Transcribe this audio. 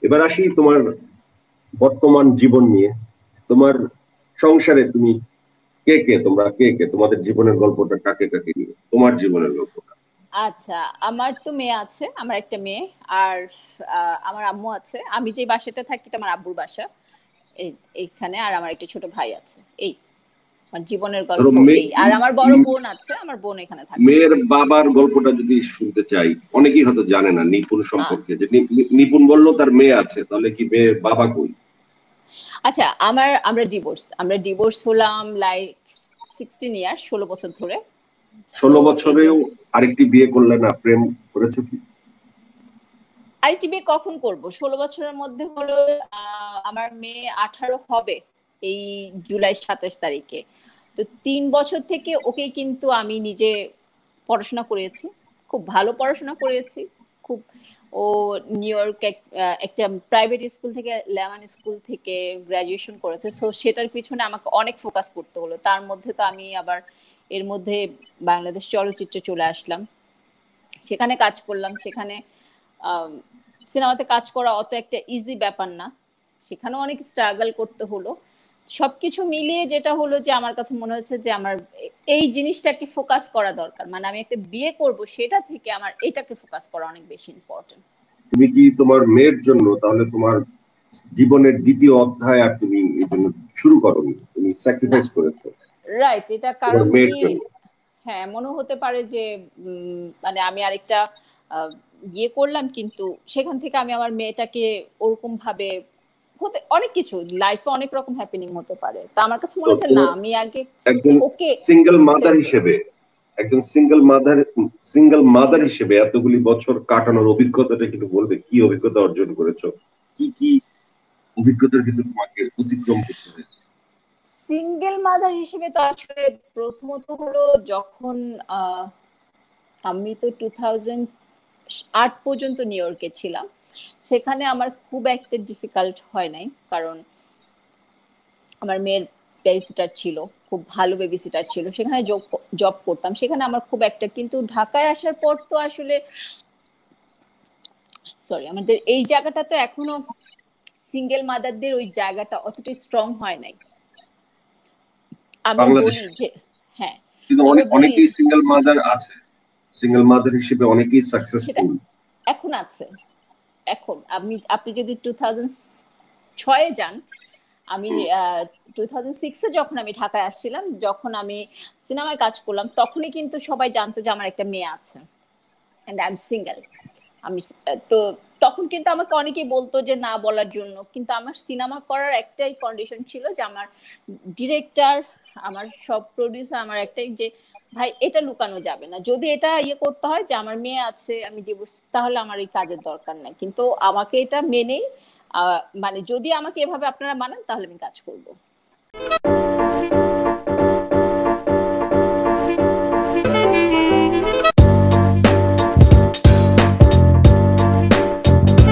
এবার আসি তোমার বর্তমান জীবন নিয়ে। তোমার সংসারে তুমি তোমরা কে তোমাদের জীবনের গল্পটা কাকে কাকে নিয়ে, তোমার জীবনের গল্পটা। আচ্ছা, আমার তো মেয়ে আছে, আমার একটা মেয়ে। আর আমার আম্মু আছে। আমি যে বাসাতে থাকি এটা আমার আব্বুর বাসা। এইখানে আর আমার একটা ছোট ভাই আছে। এই আমার জীবনের ধরো গল্প এই। আর আমার বড় বোন আছে, আমার বোন এখানে থাকে। মেয়ের বাবার গল্পটা যদি শুনতে চাই, অনেকেই হয়তো জানে না নিপুণ সম্পর্কে, যে আচ্ছা নিপুণ বললো তার মেয়ে আছে, তাহলে কি মেয়ের বাবা কই? আচ্ছা, আমরা ডিভোর্স হলাম লাইক 16 ইয়ার, 16 বছর ধরে। তো 16 বছরেও আরেকটি বিয়ে করলে না? প্রেম করেছো কি? আরেকটি বিয়ে কখন করব? 16 বছরের মধ্যে হলো আমার মেয়ে 18 হবে এই জুলাই 27 তারিখে। তো 3 বছর থেকে ওকে কিন্তু আমি নিজে পড়াশোনা করিয়েছি, খুব ভালো পড়াশোনা করিয়েছি। খুব ও নিউ ইয়র্ক একটা প্রাইভেট স্কুল থেকে, লেমন স্কুল থেকে গ্রাজুয়েশন করেছে। সো সেটার পিছনে আমাকে অনেক ফোকাস করতে হলো। তার মধ্যে তো আমি আবার এর মধ্যে বাংলাদেশ চলচ্চিত্রে চলে আসলাম, সেখানে কাজ করলাম। সেখানে সিনেমাতে কাজ করা অত একটা ইজি ব্যাপার না, সেখানেও অনেক স্ট্রাগল করতে হলো। সবকিছু মিলিয়ে যেটা হলো যে আমার কাছে মনে হচ্ছে যে আমার এই জিনিসটাকে ফোকাস করা দরকার, মানে আমি একটা বিয়ে করব সেটা থেকে আমার এটাকে ফোকাস করা অনেক বেশি ইম্পর্টেন্ট। তুমি কি তোমার মেয়ের জন্য তাহলে তোমার জীবনের দ্বিতীয় অধ্যায় আর তুমি এই জন্য শুরু করোনি, তুমি না, স্যাক্রিফাইস করেছো রাইট, এটা তোমার কারণ মেয়ের কি, জন্য? হ্যাঁ মনে হতে পারে যে মানে আমি আরেকটা বিয়ে করলাম, কিন্তু সেখান থেকে আমি আমার মেয়েটাকে ওরকম ভাবে হতে, অনেক কিছু লাইফে অনেক রকম হ্যাপেনিং হতে পারে। তা আমার কাছে তো মনে হচ্ছে না, তোমার আমি আগে একজন ওকে সিঙ্গেল মাদার সেট করি। হিসেবে, একজন সিঙ্গেল মাদার হিসেবে এতগুলি বছর কাটানোর অভিজ্ঞতাটা কিন্তু বলবে, কি অভিজ্ঞতা অর্জন করেছো? কি কি অভিজ্ঞতার ভিতর তোমাকে অতিক্রম করতে হয়েছে? সিঙ্গেল মাদার হিসেবে তো আসলে প্রথমত হলো যখন আহ, আমি তো 2008 পর্যন্ত নিউ ইয়র্কে ছিলাম। সেখানে আমার খুব একটা ডিফিকাল্ট হয় নাই, কারণ আমার মেয়ের বেবিসিটার ছিল, খুব ভালো বেবিসিটার ছিল। সেখানে জব জব করতাম, সেখানে আমার খুব একটা, কিন্তু ঢাকায় আসার পর তো আসলে সরি, আমাদের এই জায়গাটা তো এখনো সিঙ্গেল মাদারদের ওই জায়গাটা অতটা স্ট্রং হয় নাই। আমরা বলি বাংলাদেশে যে, হ্যাঁ কিন্তু আমরা বলি অনেকেই সিঙ্গেল মাদার আছে, সিঙ্গেল মাদার হিসেবে অনেকেই সেটা সাকসেসফুল। এখন আছে। এখন আপনি যদি 2006-এ যান, আমি 2006-এ যখন আমি ঢাকায় আসছিলাম, যখন আমি সিনেমায় কাজ করলাম, তখনই কিন্তু সবাই জানতো যে আমার একটা মেয়ে আছে, এন্ড আই এম সিঙ্গেল। আমি তো তখন কিন্তু আমাকে অনেকেই বলতো যে না বলার জন্য, কিন্তু আমার সিনেমা করার একটাই কন্ডিশন ছিল যে আমার ডিরেক্টর, আমার সব প্রডিউসার আমার একটাই যে ভাই এটা লুকানো যাবে না, যদি এটা ইয়ে করতে হয় যে আমার মেয়ে আছে আমি ডিভোর্স, তাহলে আমার এই কাজের দরকার নাই, কিন্তু আমাকে এটা মেনেই মানে যদি আমাকে এভাবে আপনারা মানেন তাহলে আমি কাজ করব।